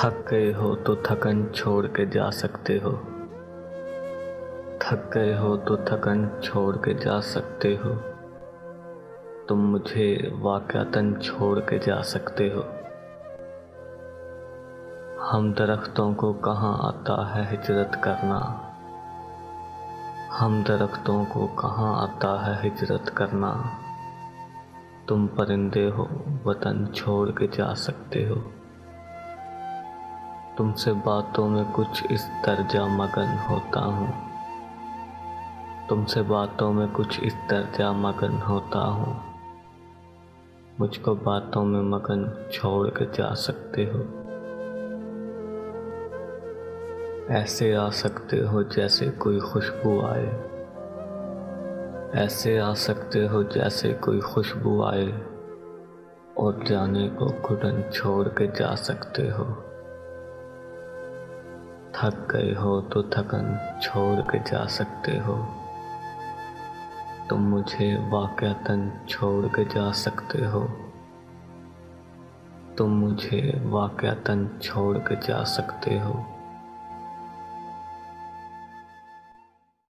थक गए हो तो थकन छोड़ के जा सकते हो। थक गए हो तो थकन छोड़ के जा सकते हो। तुम मुझे वाक़अतन छोड़ के जा सकते हो। हम दरख्तों को कहाँ आता है हिजरत करना। हम दरख्तों को कहाँ आता है हिजरत करना। तुम परिंदे हो वतन छोड़ के जा सकते हो। तुमसे बातों में कुछ इस दर्जा मगन होता हूँ। तुमसे बातों में कुछ इस दर्जा मगन होता हूँ। मुझको बातों में मगन छोड़ के जा सकते हो। ऐसे आ सकते हो जैसे कोई खुशबू आए। ऐसे आ सकते हो जैसे कोई खुशबू आए और जाने को घुटन छोड़ के जा सकते हो। थक गए हो तो थकन छोड़ के जा सकते हो। तुम मुझे वाक़अतन छोड़ के जा सकते हो। तुम मुझे वाक़अतन छोड़ के जा सकते हो।